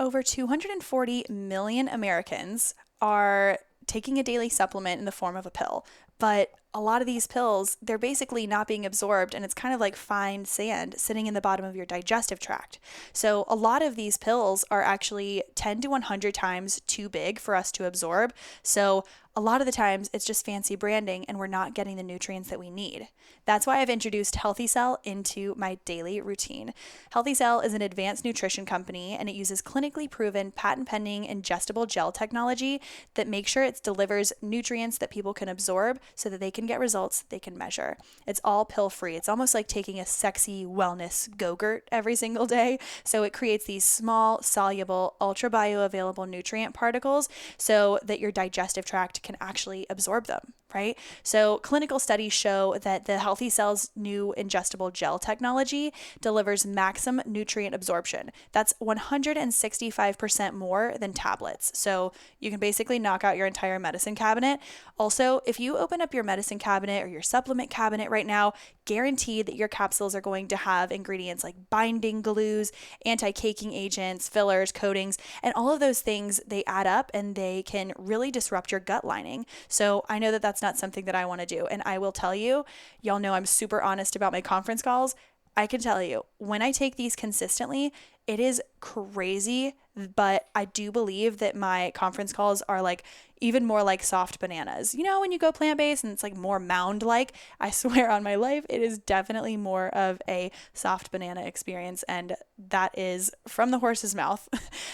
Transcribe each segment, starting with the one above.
over 240 million Americans are taking a daily supplement in the form of a pill. But a lot of these pills, they're basically not being absorbed, and it's kind of like fine sand sitting in the bottom of your digestive tract. So a lot of these pills are actually 10 to 100 times too big for us to absorb. So a lot of the times it's just fancy branding and we're not getting the nutrients that we need. That's why I've introduced Healthy Cell into my daily routine. Healthy Cell is an advanced nutrition company, and it uses clinically proven, patent pending ingestible gel technology that makes sure it delivers nutrients that people can absorb so that they can get results they can measure. It's all pill free. It's almost like taking a sexy wellness Go-Gurt every single day. So it creates these small, soluble, ultra bioavailable nutrient particles so that your digestive tract can actually absorb them, right? So clinical studies show that the Healthy Cell's new ingestible gel technology delivers maximum nutrient absorption. That's 165% more than tablets. So you can basically knock out your entire medicine cabinet. Also, if you open up your medicine cabinet or your supplement cabinet right now, guaranteed that your capsules are going to have ingredients like binding glues, anti-caking agents, fillers, coatings, and all of those things, they add up and they can really disrupt your gut lining. So I know that that's not something that I want to do. And I will tell you, y'all know I'm super honest about my conference calls. I can tell you, when I take these consistently, it is crazy, but I do believe that my conference calls are like even more like soft bananas. You know, when you go plant-based and it's like more mound-like, I swear on my life, it is definitely more of a soft banana experience, and that is from the horse's mouth.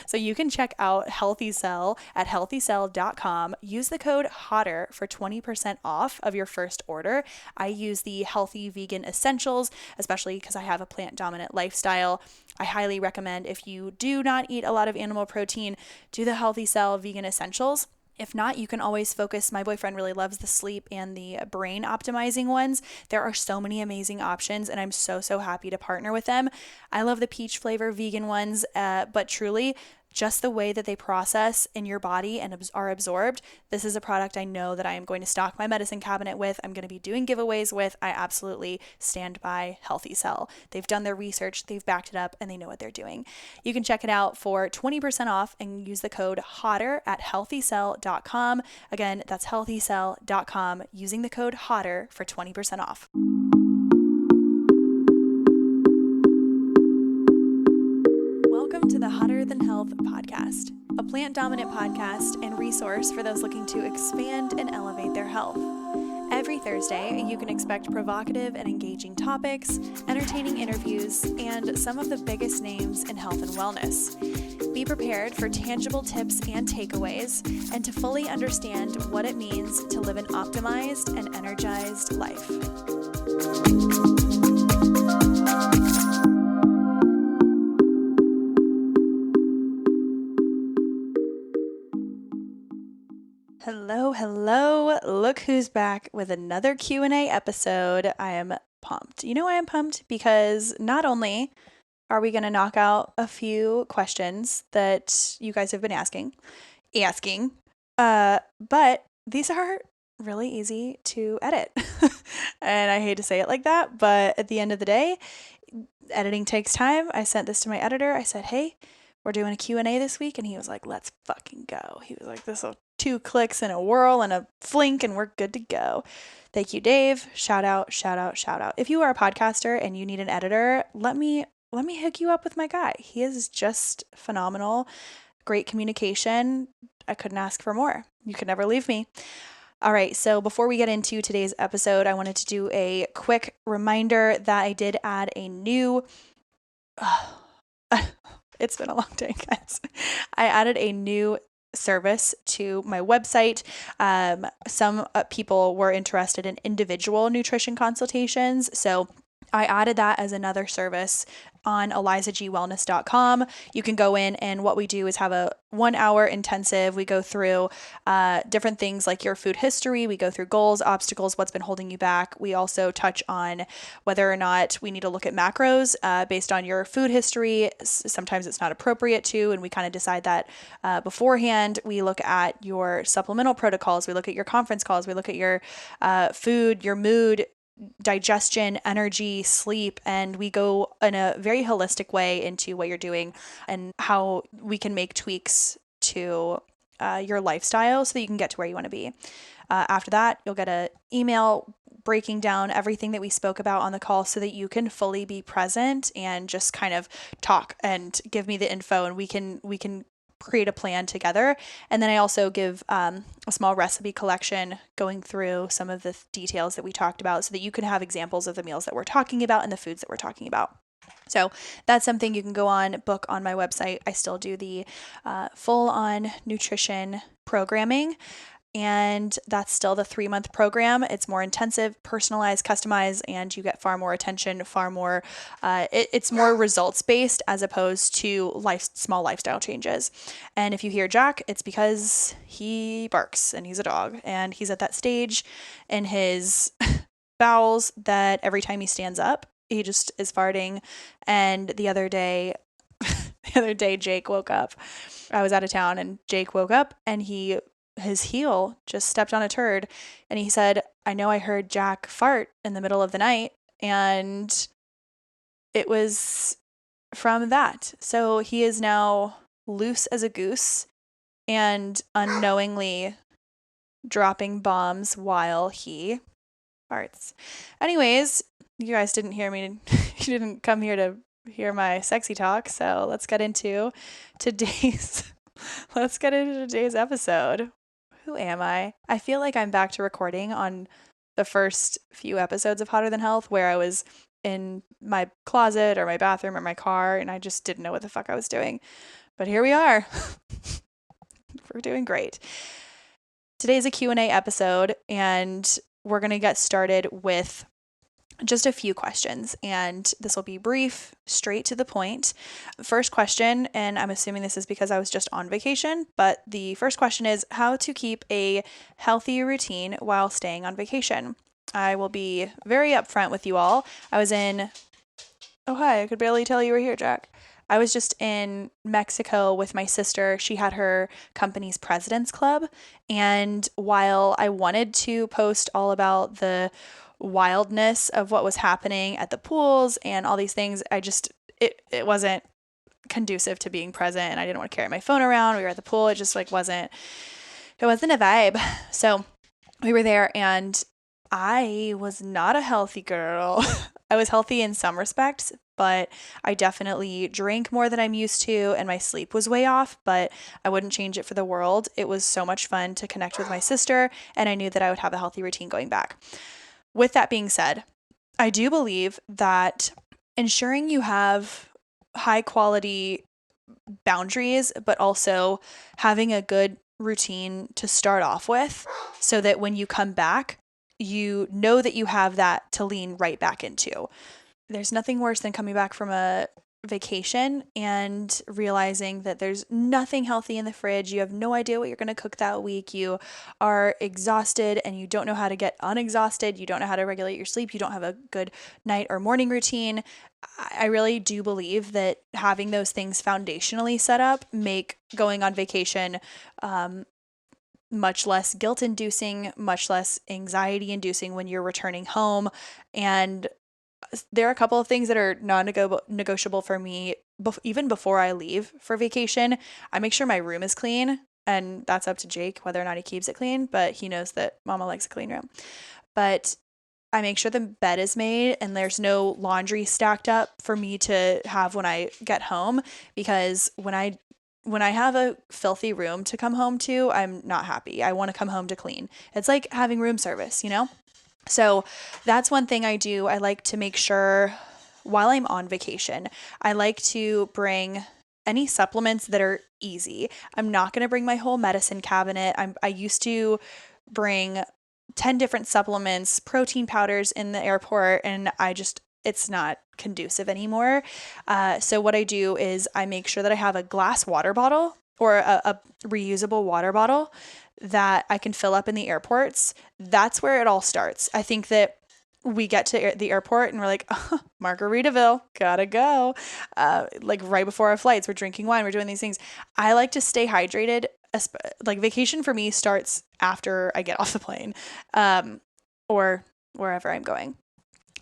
So you can check out Healthy Cell at healthycell.com. Use the code HOTTER for 20% off of your first order. I use the Healthy Vegan Essentials, especially because I have a plant-dominant lifestyle. I highly recommend, if you do not eat a lot of animal protein, do the Healthy Cell Vegan Essentials. If not, you can always focus. My boyfriend really loves the sleep and the brain optimizing ones. There are so many amazing options, and I'm so happy to partner with them. I love the peach flavor vegan ones, but truly, just the way that they process in your body and are absorbed, this is a product I know that I am going to stock my medicine cabinet with. I'm going to be doing giveaways with. I absolutely stand by Healthy Cell. They've done their research, they've backed it up, and they know what they're doing. You can check it out for 20% off and use the code HOTTER at healthycell.com. Again, that's healthycell.com, using the code HOTTER for 20% off. Welcome to the Hotter Than Health podcast, a plant-dominant podcast and resource for those looking to expand and elevate their health. Every Thursday, you can expect provocative and engaging topics, entertaining interviews, and some of the biggest names in health and wellness. Be prepared for tangible tips and takeaways, and to fully understand what it means to live an optimized and energized life. Hello. Look who's back with another Q&A episode. I am pumped. You know why I'm pumped? Because not only are we going to knock out a few questions that you guys have been asking, but these are really easy to edit. And I hate to say it like that, but at the end of the day, editing takes time. I sent this to my editor. I said, hey, we're doing a Q&A this week. And he was like, let's fucking go. He was like, this will 2 clicks and a whirl and a flink and we're good to go. Thank you, Dave. Shout out. If you are a podcaster and you need an editor, let me hook you up with my guy. He is just phenomenal. Great communication. I couldn't ask for more. You could never leave me. All right, so before we get into today's episode, I wanted to do a quick reminder that I did add a new it's been a long day, guys. I added a new service to my website. Some people were interested in individual nutrition consultations, so I added that as another service on elizagwellness.com. You can go in, and what we do is have a 1-hour intensive. We go through different things like your food history. We go through goals, obstacles, what's been holding you back. We also touch on whether or not we need to look at macros based on your food history. Sometimes it's not appropriate to, and we kind of decide that beforehand. We look at your supplemental protocols. We look at your conference calls. We look at your food, your mood, digestion, energy, sleep, and we go in a very holistic way into what you're doing and how we can make tweaks to your lifestyle so that you can get to where you want to be. After that, you'll get an email breaking down everything that we spoke about on the call so that you can fully be present and just kind of talk and give me the info, and we can create a plan together. And then I also give a small recipe collection going through some of the details that we talked about so that you can have examples of the meals that we're talking about and the foods that we're talking about. So that's something you can go on, book on my website. I still do the full on nutrition programming. And that's still the 3-month program. It's more intensive, personalized, customized, and you get far more attention, far more, it's more results based as opposed to small lifestyle changes. And if you hear Jack, it's because he barks and he's a dog and he's at that stage in his bowels that every time he stands up, he just is farting. And the other day, Jake woke up. I was out of town and Jake woke up and his heel just stepped on a turd, and he said, I know I heard Jack fart in the middle of the night, and it was from that. So he is now loose as a goose and unknowingly dropping bombs while he farts. Anyways, you guys didn't hear me. You didn't come here to hear my sexy talk, so let's get into today's episode. Who am I? I feel like I'm back to recording on the first few episodes of Hotter Than Health where I was in my closet or my bathroom or my car and I just didn't know what the fuck I was doing. But here we are. We're doing great. Today's a Q&A episode and we're going to get started with just a few questions, and this will be brief, straight to the point. First question, and I'm assuming this is because I was just on vacation, but the first question is how to keep a healthy routine while staying on vacation. I will be very upfront with you all. Oh, hi, I could barely tell you were here, Jack. I was just in Mexico with my sister. She had her company's President's Club, and while I wanted to post all about the wildness of what was happening at the pools and all these things, it wasn't conducive to being present, and I didn't want to carry my phone around. We were at the pool. It just wasn't a vibe. So we were there and I was not a healthy girl. I was healthy in some respects, but I definitely drank more than I'm used to and my sleep was way off, but I wouldn't change it for the world. It was so much fun to connect with my sister, and I knew that I would have a healthy routine going back. With that being said, I do believe that ensuring you have high quality boundaries, but also having a good routine to start off with so that when you come back, you know that you have that to lean right back into. There's nothing worse than coming back from a vacation and realizing that there's nothing healthy in the fridge. You have no idea what you're going to cook that week. You are exhausted and you don't know how to get unexhausted. You don't know how to regulate your sleep. You don't have a good night or morning routine. I really do believe that having those things foundationally set up make going on vacation much less guilt-inducing, much less anxiety-inducing when you're returning home. And there are a couple of things that are non-negotiable for me. Even before I leave for vacation, I make sure my room is clean, and that's up to Jake whether or not he keeps it clean, but he knows that Mama likes a clean room. But I make sure the bed is made and there's no laundry stacked up for me to have when I get home, because when I have a filthy room to come home to, I'm not happy. I want to come home to clean. It's like having room service, you know? So that's one thing I do. I like to make sure while I'm on vacation, I like to bring any supplements that are easy. I'm not going to bring my whole medicine cabinet. I used to bring 10 different supplements, protein powders in the airport, and it's not conducive anymore. So what I do is I make sure that I have a glass water bottle or a reusable water bottle that I can fill up in the airports. That's where it all starts. I think that we get to the airport and we're like, oh, Margaritaville, gotta go. Like right before our flights, we're drinking wine, we're doing these things. I like to stay hydrated. Like vacation for me starts after I get off the plane, or wherever I'm going.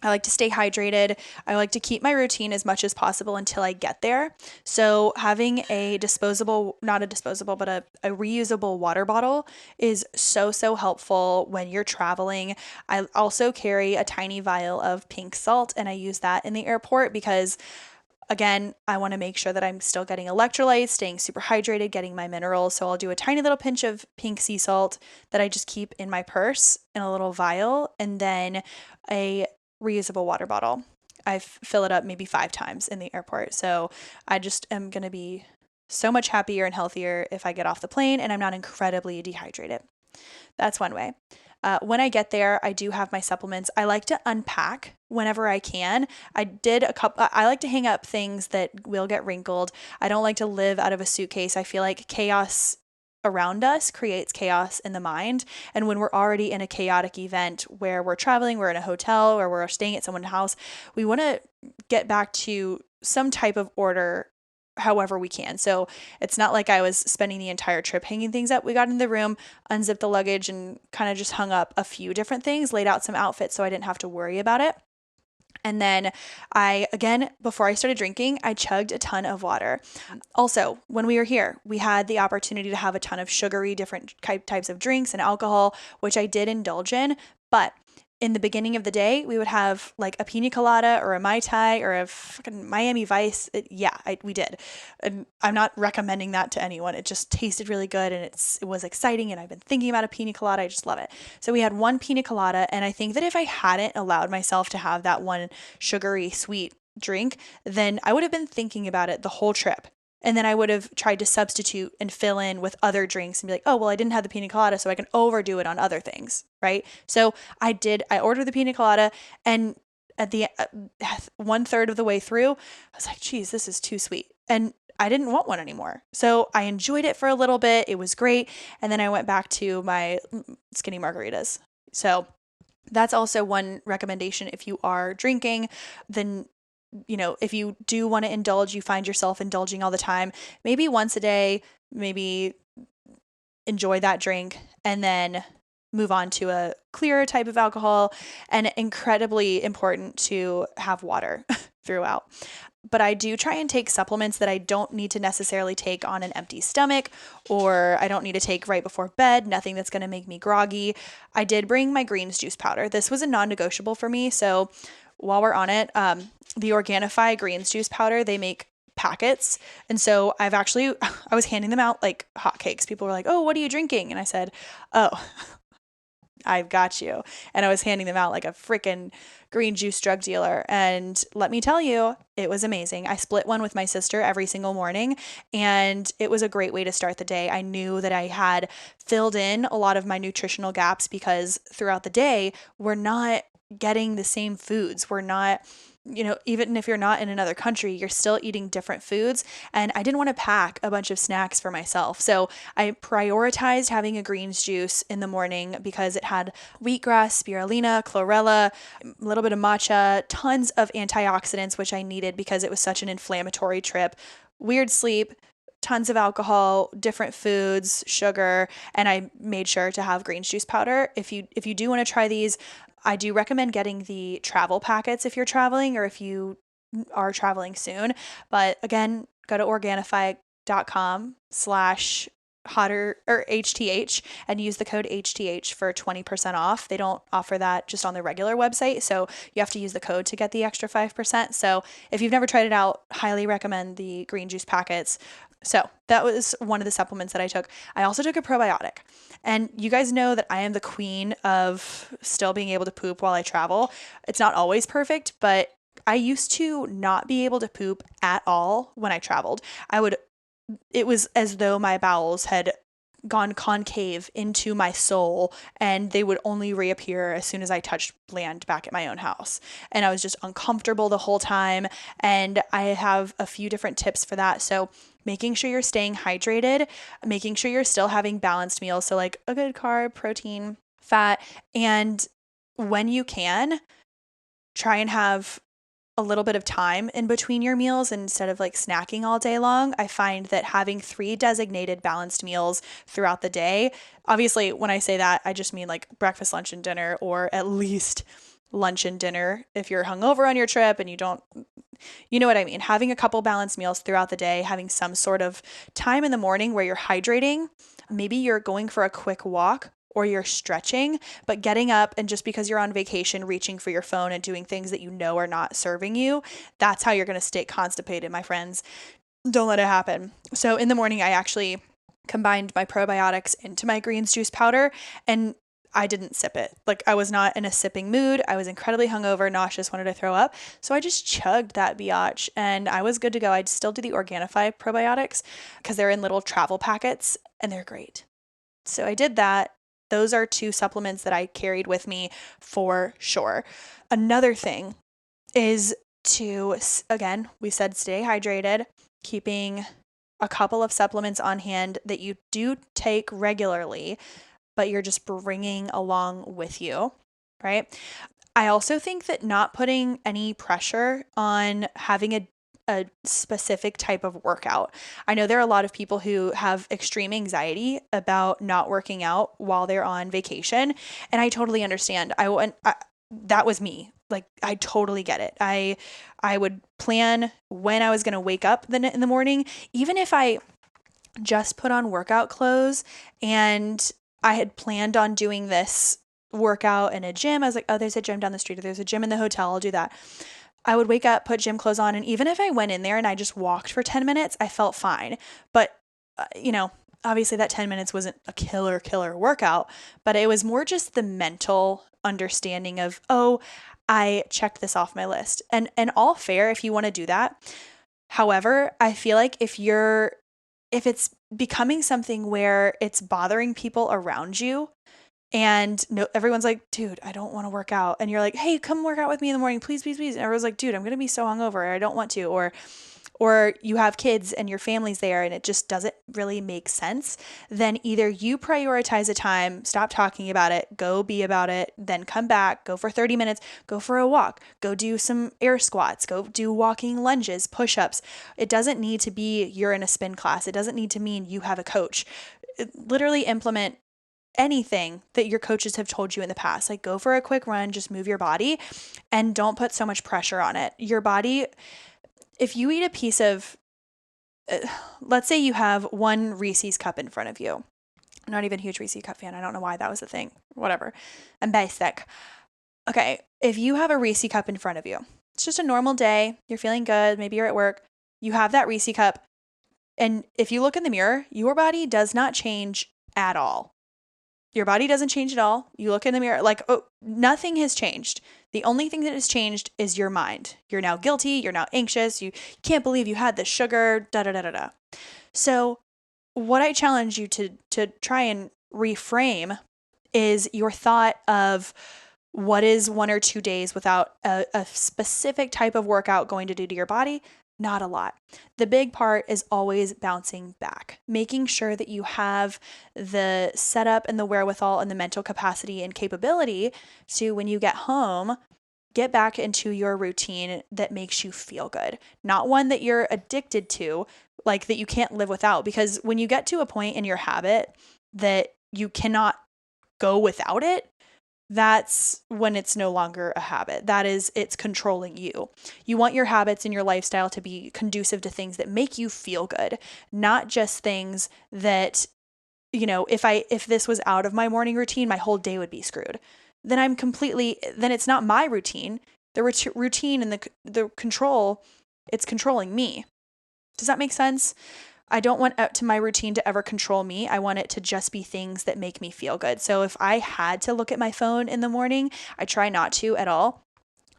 I like to stay hydrated. I like to keep my routine as much as possible until I get there. So having a disposable, not a disposable, but a reusable water bottle is so, so helpful when you're traveling. I also carry a tiny vial of pink salt and I use that in the airport because again, I want to make sure that I'm still getting electrolytes, staying super hydrated, getting my minerals. So I'll do a tiny little pinch of pink sea salt that I just keep in my purse in a little vial, and then a reusable water bottle. Fill it up maybe 5 times in the airport. So I just am going to be so much happier and healthier if I get off the plane and I'm not incredibly dehydrated. That's one way. When I get there, I do have my supplements. I like to unpack whenever I can. I like to hang up things that will get wrinkled. I don't like to live out of a suitcase. I feel like chaos around us creates chaos in the mind. And when we're already in a chaotic event where we're traveling, we're in a hotel, or we're staying at someone's house, we want to get back to some type of order however we can. So it's not like I was spending the entire trip hanging things up. We got in the room, unzipped the luggage, and kind of just hung up a few different things, laid out some outfits so I didn't have to worry about it. And then before I started drinking, I chugged a ton of water. Also, when we were here, we had the opportunity to have a ton of sugary, different types of drinks and alcohol, which I did indulge in. But in the beginning of the day, we would have like a pina colada or a Mai Tai or a fucking Miami Vice. We did. And I'm not recommending that to anyone. It just tasted really good and it was exciting. And I've been thinking about a pina colada. I just love it. So we had one pina colada. And I think that if I hadn't allowed myself to have that one sugary sweet drink, then I would have been thinking about it the whole trip. And then I would have tried to substitute and fill in with other drinks and be like, oh, well, I didn't have the pina colada, so I can overdo it on other things, right? So I ordered the pina colada, and at the 1/3 of the way through, I was like, geez, this is too sweet. And I didn't want one anymore. So I enjoyed it for a little bit. It was great. And then I went back to my skinny margaritas. So that's also one recommendation. If you are drinking, then if you do want to indulge, you find yourself indulging all the time, maybe once a day, maybe enjoy that drink and then move on to a clearer type of alcohol. And incredibly important to have water throughout. But I do try and take supplements that I don't need to necessarily take on an empty stomach, or I don't need to take right before bed, nothing that's going to make me groggy. I did bring my greens juice powder. This was a non-negotiable for me. So while we're on it, the Organifi greens juice powder, they make packets. And so I was handing them out like hotcakes. People were like, oh, what are you drinking? And I said, oh, I've got you. And I was handing them out like a freaking green juice drug dealer. And let me tell you, it was amazing. I split one with my sister every single morning, and it was a great way to start the day. I knew that I had filled in a lot of my nutritional gaps because throughout the day, we're not getting the same foods. We're not, even if you're not in another country, you're still eating different foods. And I didn't want to pack a bunch of snacks for myself. So I prioritized having a greens juice in the morning because it had wheatgrass, spirulina, chlorella, a little bit of matcha, tons of antioxidants, which I needed because it was such an inflammatory trip. Weird sleep, tons of alcohol, different foods, sugar, and I made sure to have greens juice powder. If you do want to try these, I do recommend getting the travel packets if you're traveling or if you are traveling soon. But again, go to Organifi.com/hotter or HTH and use the code HTH for 20% off. They don't offer that just on the regular website, so you have to use the code to get the extra 5%. So if you've never tried it out, highly recommend the green juice packets. So that was one of the supplements that I took. I also took a probiotic. And you guys know that I am the queen of still being able to poop while I travel. It's not always perfect, but I used to not be able to poop at all when I traveled. It was as though my bowels had gone concave into my soul and they would only reappear as soon as I touched land back at my own house. And I was just uncomfortable the whole time. And I have a few different tips for that. So making sure you're staying hydrated, making sure you're still having balanced meals. So like a good carb, protein, fat, and when you can, try and have a little bit of time in between your meals instead of like snacking all day long. I find that having 3 designated balanced meals throughout the day, obviously when I say that, I just mean like breakfast, lunch, and dinner, or at least lunch and dinner if you're hungover on your trip and you know what I mean? Having a couple balanced meals throughout the day, having some sort of time in the morning where you're hydrating. Maybe you're going for a quick walk or you're stretching, but getting up and just because you're on vacation, reaching for your phone and doing things that you know are not serving you, that's how you're going to stay constipated, my friends. Don't let it happen. So in the morning, I actually combined my probiotics into my greens juice powder and I didn't sip it. Like I was not in a sipping mood. I was incredibly hungover, nauseous, wanted to throw up. So I just chugged that biatch and I was good to go. I'd still do the Organifi probiotics because they're in little travel packets and they're great. So I did that. Those are two supplements that I carried with me for sure. Another thing is to, again, we said stay hydrated, keeping a couple of supplements on hand that you do take regularly, but you're just bringing along with you, right? I also think that not putting any pressure on having a specific type of workout. I know there are a lot of people who have extreme anxiety about not working out while they're on vacation, and I totally understand. That was me. Like I totally get it. I would plan when I was going to wake up in the morning, even if I just put on workout clothes and I had planned on doing this workout in a gym. I was like, oh, there's a gym down the street or there's a gym in the hotel. I'll do that. I would wake up, put gym clothes on, and even if I went in there and I just walked for 10 minutes, I felt fine. But, obviously that 10 minutes wasn't a killer workout, but it was more just the mental understanding of, oh, I checked this off my list. And all fair if you want to do that. However, I feel like if it's becoming something where it's bothering people around you, and no, everyone's like, dude, I don't want to work out. And you're like, hey, come work out with me in the morning, please, please, please. And everyone's like, dude, I'm going to be so hungover. I don't want to. Or you have kids and your family's there and it just doesn't really make sense. Then either you prioritize a time, stop talking about it, go be about it, then come back, go for 30 minutes, go for a walk, go do some air squats, go do walking lunges, push-ups. It doesn't need to be you're in a spin class. It doesn't need to mean you have a coach. Literally implement anything that your coaches have told you in the past. Like go for a quick run, just move your body and don't put so much pressure on it. Your body, if you eat a piece of, let's say you have one Reese's cup in front of you. I'm not even a huge Reese's cup fan. I don't know why that was the thing. Whatever. I'm basic. Okay. If you have a Reese's cup in front of you, it's just a normal day. You're feeling good. Maybe you're at work. You have that Reese's cup. And if you look in the mirror, your body does not change at all. Your body doesn't change at all. You look in the mirror like, oh, nothing has changed. The only thing that has changed is your mind. You're now guilty. You're now anxious. You can't believe you had this sugar, da-da-da-da-da. So what I challenge you to try and reframe is your thought of what is 1 or 2 days without a specific type of workout going to do to your body. Not a lot. The big part is always bouncing back, making sure that you have the setup and the wherewithal and the mental capacity and capability to, when you get home, get back into your routine that makes you feel good, not one that you're addicted to, like that you can't live without. Because when you get to a point in your habit that you cannot go without it, that's when it's no longer a habit. That is, it's controlling you. You want your habits and your lifestyle to be conducive to things that make you feel good, not just things that, if this was out of my morning routine, my whole day would be screwed. Then then it's not my routine. The routine and the control, it's controlling me. Does that make sense? I don't want to my routine to ever control me. I want it to just be things that make me feel good. So if I had to look at my phone in the morning, I try not to at all.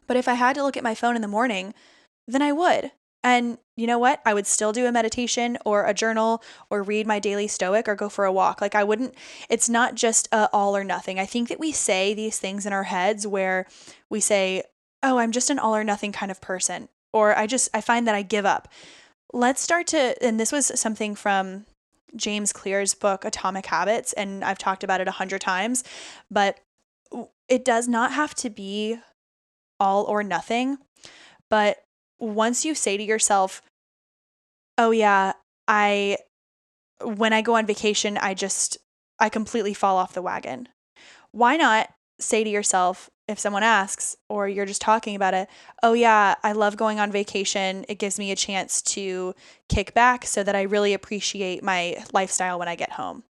But if I had to look at my phone in the morning, then I would. And you know what? I would still do a meditation or a journal or read my daily stoic or go for a walk. Like it's not just all or nothing. I think that we say these things in our heads where we say, oh, I'm just an all or nothing kind of person. Or I find that I give up. Let's start and this was something from James Clear's book, Atomic Habits, and I've talked about it 100 times, but it does not have to be all or nothing. But once you say to yourself, oh yeah, when I go on vacation, I completely fall off the wagon. Why not say to yourself, if someone asks or you're just talking about it, oh yeah, I love going on vacation. It gives me a chance to kick back so that I really appreciate my lifestyle when I get home.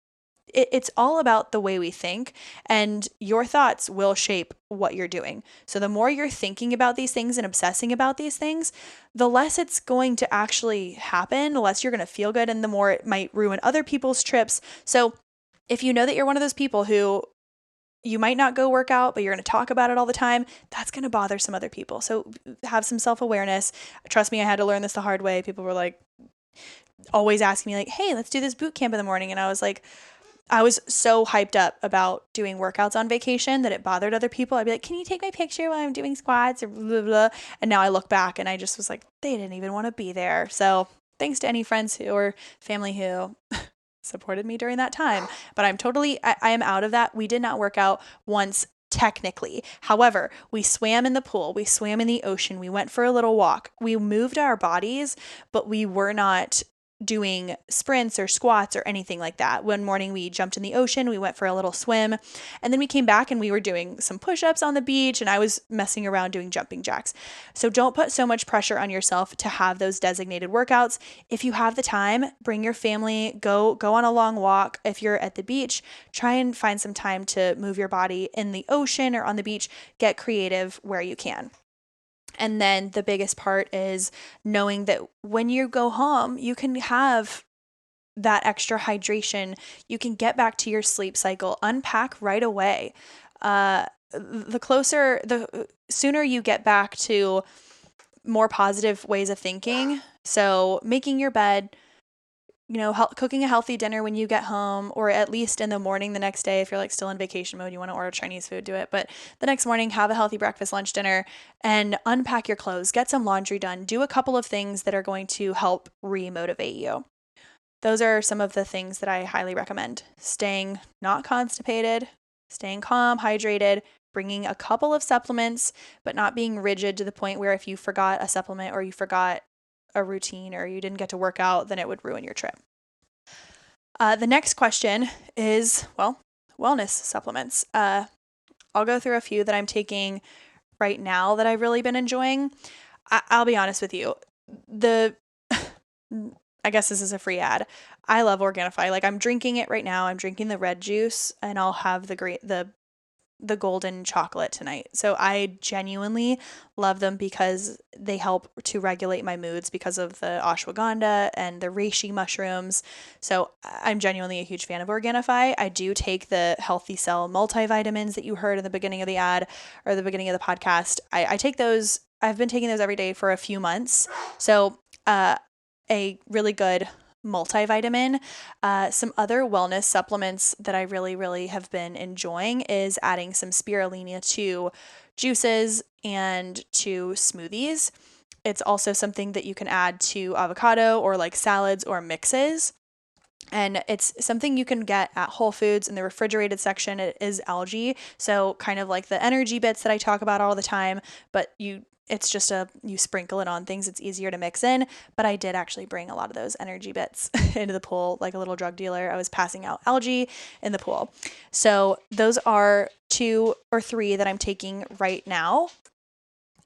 It's all about the way we think, and your thoughts will shape what you're doing. So the more you're thinking about these things and obsessing about these things, the less it's going to actually happen, the less you're going to feel good, and the more it might ruin other people's trips. So if you know that you're one of those people who you might not go work out, but you're going to talk about it all the time, that's going to bother some other people. So have some self-awareness. Trust me, I had to learn this the hard way. People were like always asking me like, "Hey, let's do this boot camp in the morning." And I was like, I was so hyped up about doing workouts on vacation that it bothered other people. I'd be like, "Can you take my picture while I'm doing squats?" or blah, blah, blah. And now I look back and I just was like, they didn't even want to be there. So thanks to any friends who or family who supported me during that time. But I am out of that. We did not work out once technically. However, we swam in the pool, we swam in the ocean, we went for a little walk. We moved our bodies, but we were not doing sprints or squats or anything like that. One morning we jumped in the ocean, we went for a little swim, and then we came back and we were doing some push-ups on the beach, and I was messing around doing jumping jacks. So don't put so much pressure on yourself to have those designated workouts. If you have the time, bring your family, go on a long walk. If you're at the beach, try and find some time to move your body in the ocean or on the beach. Get creative where you can. And then the biggest part is knowing that when you go home, you can have that extra hydration. You can get back to your sleep cycle, unpack right away. The sooner you get back to more positive ways of thinking. So making your bed, cooking a healthy dinner when you get home, or at least in the morning the next day. If you're like still in vacation mode, you want to order Chinese food, do it. But the next morning, have a healthy breakfast, lunch, dinner, and unpack your clothes, get some laundry done, do a couple of things that are going to help re-motivate you. Those are some of the things that I highly recommend. Staying not constipated, staying calm, hydrated, bringing a couple of supplements, but not being rigid to the point where if you forgot a supplement or you forgot a routine or you didn't get to work out, then it would ruin your trip. The next question is, wellness supplements. I'll go through a few that I'm taking right now that I've really been enjoying. I'll be honest with you. I guess this is a free ad. I love Organifi. Like, I'm drinking it right now. I'm drinking the red juice, and I'll have the golden chocolate tonight. So I genuinely love them because they help to regulate my moods because of the ashwagandha and the reishi mushrooms. So I'm genuinely a huge fan of Organifi. I do take the Healthy Cell multivitamins that you heard in the beginning of the ad or the beginning of the podcast. I take those. I've been taking those every day for a few months. So a really good multivitamin. Some other wellness supplements that I really, really have been enjoying is adding some spirulina to juices and to smoothies. It's also something that you can add to avocado or like salads or mixes. And it's something you can get at Whole Foods in the refrigerated section. It is algae, so kind of like the energy bits that I talk about all the time, but it's just you sprinkle it on things. It's easier to mix in, but I did actually bring a lot of those energy bits into the pool like a little drug dealer. I was passing out algae in the pool. So those are 2 or 3 that I'm taking right now.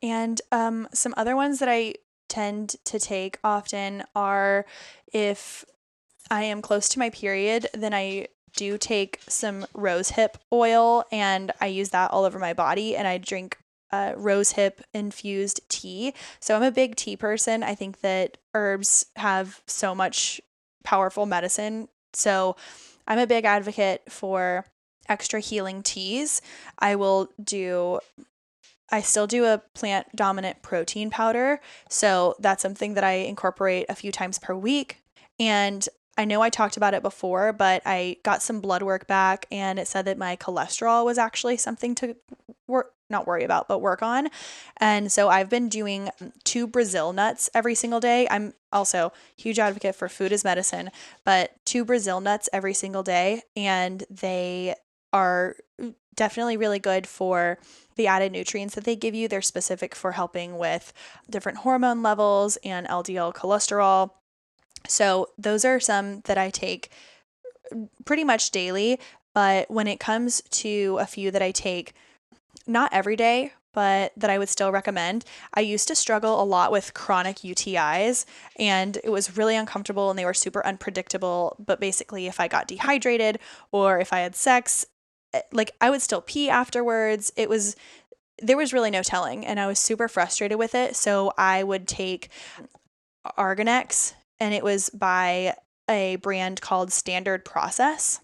And some other ones that I tend to take often are if I am close to my period, then I do take some rosehip oil and I use that all over my body, and I drink rosehip infused tea. So I'm a big tea person. I think that herbs have so much powerful medicine. So I'm a big advocate for extra healing teas. I still do a plant dominant protein powder. So that's something that I incorporate a few times per week. And I know I talked about it before, but I got some blood work back and it said that my cholesterol was actually something to not worry about, but work on. And so I've been doing 2 Brazil nuts every single day. I'm also a huge advocate for food as medicine, but 2 Brazil nuts every single day. And they are definitely really good for the added nutrients that they give you. They're specific for helping with different hormone levels and LDL cholesterol. So those are some that I take pretty much daily, but when it comes to a few that I take not every day, but that I would still recommend. I used to struggle a lot with chronic UTIs, and it was really uncomfortable and they were super unpredictable. But basically, if I got dehydrated or if I had sex, like I would still pee afterwards. There was really no telling, and I was super frustrated with it. So I would take Arganex, and it was by a brand called Standard Process.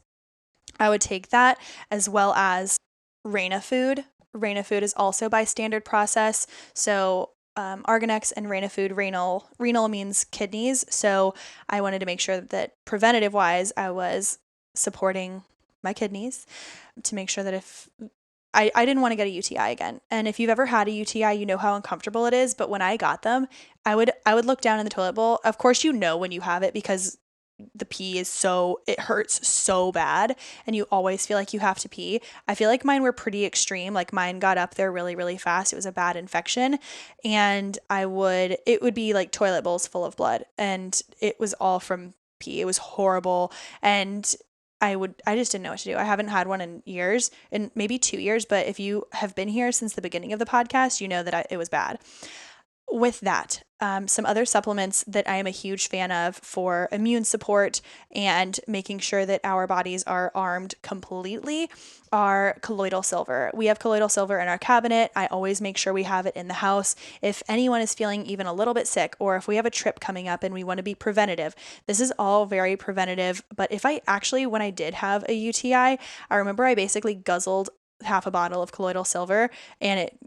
I would take that as well as Reina Food. Reina Food is also by Standard Process. So Arganex and Reina Food, renal means kidneys. So I wanted to make sure that preventative wise, I was supporting my kidneys to make sure that if I didn't want to get a UTI again. And if you've ever had a UTI, you know how uncomfortable it is. But when I got them, I would look down in the toilet bowl. Of course, you know when you have it because the pee it hurts so bad and you always feel like you have to pee. I feel like mine were pretty extreme. Like mine got up there really, really fast. It was a bad infection. And it would be like toilet bowls full of blood and it was all from pee. It was horrible. And I just didn't know what to do. I haven't had one in years, in maybe 2 years, but if you have been here since the beginning of the podcast, you know that it was bad. With that, some other supplements that I am a huge fan of for immune support and making sure that our bodies are armed completely are colloidal silver. We have colloidal silver in our cabinet. I always make sure we have it in the house. If anyone is feeling even a little bit sick, or if we have a trip coming up and we want to be preventative, this is all very preventative. But when I did have a UTI, I remember I basically guzzled half a bottle of colloidal silver and it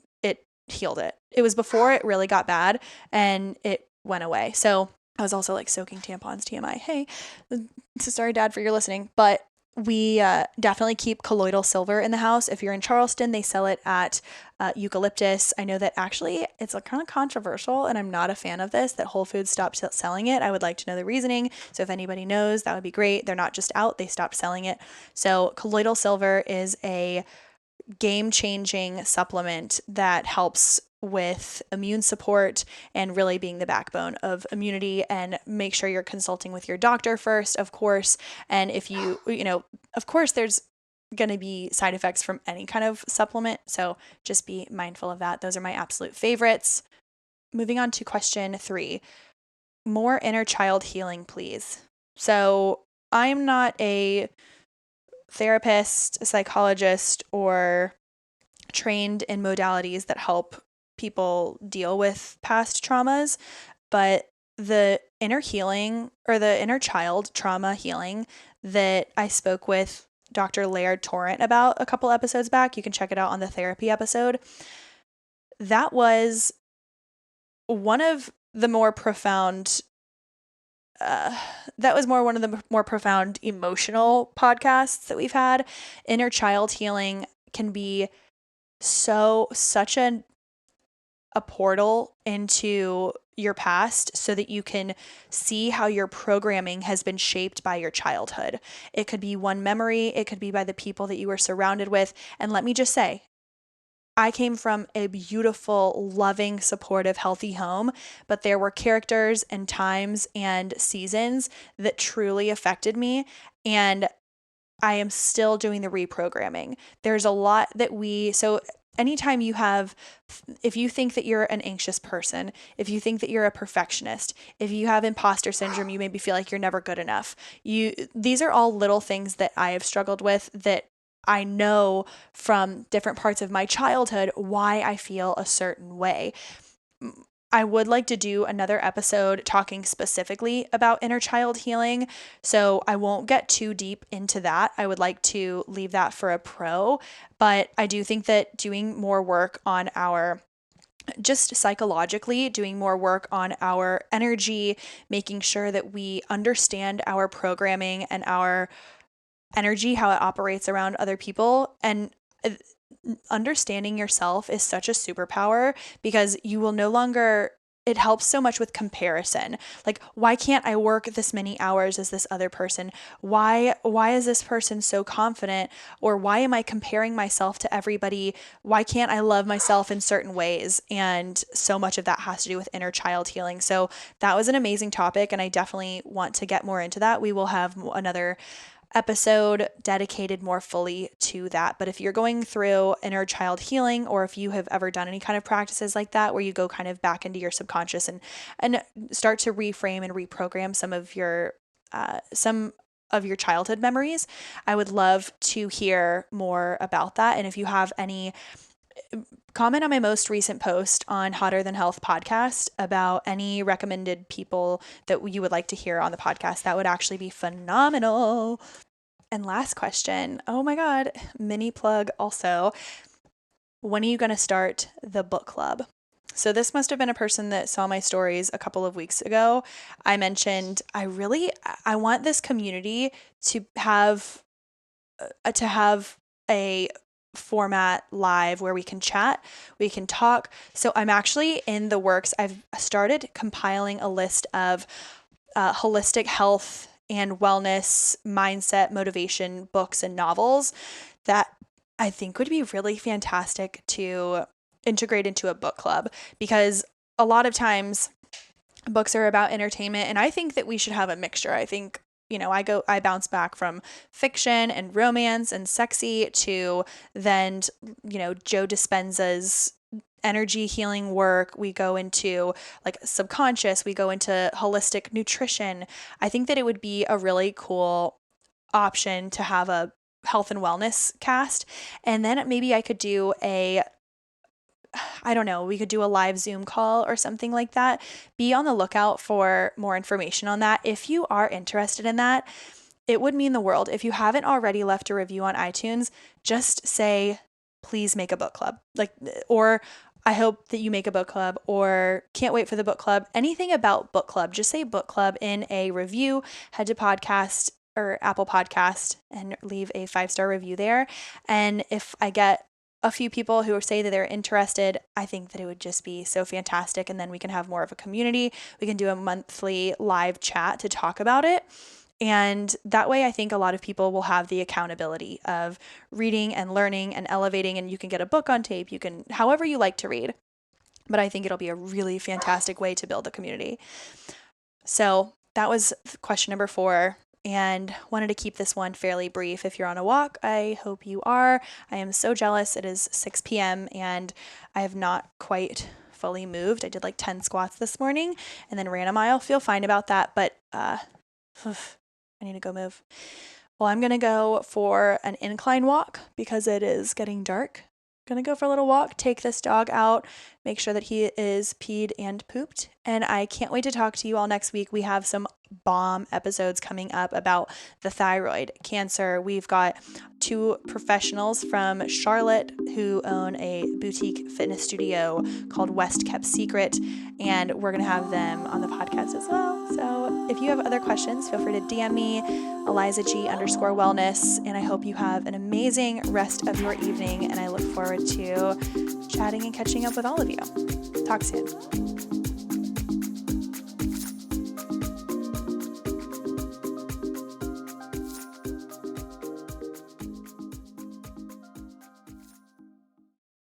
healed it. It was before it really got bad and it went away. So I was also like soaking tampons, TMI. Hey, sorry, Dad, for your listening. But we definitely keep colloidal silver in the house. If you're in Charleston, they sell it at Eucalyptus. I know that actually it's kind of controversial and I'm not a fan of this, that Whole Foods stopped selling it. I would like to know the reasoning. So if anybody knows, that would be great. They're not just out, they stopped selling it. So colloidal silver is a game-changing supplement that helps with immune support and really being the backbone of immunity. And make sure you're consulting with your doctor first, of course. And if of course, there's going to be side effects from any kind of supplement. So just be mindful of that. Those are my absolute favorites. Moving on to question 3. More inner child healing, please. So I'm not a therapist, a psychologist, or trained in modalities that help people deal with past traumas, but the inner healing or the inner child trauma healing that I spoke with Dr. Laird Torrent about a couple episodes back, you can check it out on the therapy episode. That was one of the more profound one of the more profound emotional podcasts that we've had. Inner child healing can be such a portal into your past so that you can see how your programming has been shaped by your childhood. It could be one memory, it could be by the people that you were surrounded with. And let me just say, I came from a beautiful, loving, supportive, healthy home, but there were characters and times and seasons that truly affected me. And I am still doing the reprogramming. There's a lot so anytime if you think that you're an anxious person, if you think that you're a perfectionist, if you have imposter syndrome, you maybe feel like you're never good enough. These are all little things that I have struggled with that I know from different parts of my childhood why I feel a certain way. I would like to do another episode talking specifically about inner child healing, so I won't get too deep into that. I would like to leave that for a pro, but I do think that doing more work on just psychologically, doing more work on our energy, making sure that we understand our programming and our energy, how it operates around other people, and understanding yourself is such a superpower because you will no longer, it helps so much with comparison. Like, why can't I work this many hours as this other person? Why is this person so confident? Or why am I comparing myself to everybody? Why can't I love myself in certain ways? And so much of that has to do with inner child healing. So that was an amazing topic, and I definitely want to get more into that. We will have another episode dedicated more fully to that. But if you're going through inner child healing, or if you have ever done any kind of practices like that, where you go kind of back into your subconscious and start to reframe and reprogram some of your childhood memories, I would love to hear more about that. And if you have any, comment on my most recent post on Hotter Than Health podcast about any recommended people that you would like to hear on the podcast. That would actually be phenomenal. And last question. Oh my God, mini plug also. When are you going to start the book club? So this must have been a person that saw my stories a couple of weeks ago. I mentioned I want this community to have a format live where we can chat, we can talk. So I'm actually in the works. I've started compiling a list of holistic health and wellness, mindset, motivation books and novels that I think would be really fantastic to integrate into a book club, because a lot of times books are about entertainment, and I think that we should have a mixture. I think, I bounce back from fiction and romance and sexy to then, Joe Dispenza's energy healing work. We go into like subconscious, we go into holistic nutrition. I think that it would be a really cool option to have a health and wellness cast. And then maybe I could do we could do a live Zoom call or something like that. Be on the lookout for more information on that. If you are interested in that, it would mean the world. If you haven't already left a review on iTunes, just say, please make a book club. Or I hope that you make a book club, or can't wait for the book club. Anything about book club, just say book club in a review. Head to podcast or Apple Podcast and leave a 5-star review there. And if I get a few people who say that they're interested, I think that it would just be so fantastic. And then we can have more of a community. We can do a monthly live chat to talk about it. And that way, I think a lot of people will have the accountability of reading and learning and elevating, and you can get a book on tape. You can, however you like to read. But I think it'll be a really fantastic way to build a community. So that was question number 4. And wanted to keep this one fairly brief. If you're on a walk, I hope you are. I am so jealous. It is 6 p.m. and I have not quite fully moved. I did like 10 squats this morning and then ran a mile. Feel fine about that, but I need to go move. Well, I'm going to go for an incline walk because it is getting dark. Going to go for a little walk, take this dog out, make sure that he is peed and pooped. And I can't wait to talk to you all next week. We have some bomb episodes coming up about the thyroid, cancer. We've got 2 professionals from Charlotte who own a boutique fitness studio called West Kept Secret, and we're going to have them on the podcast as well. So if you have other questions, feel free to DM me, Eliza G _wellness, and I hope you have an amazing rest of your evening, and I look forward to chatting and catching up with all of you. Talk soon.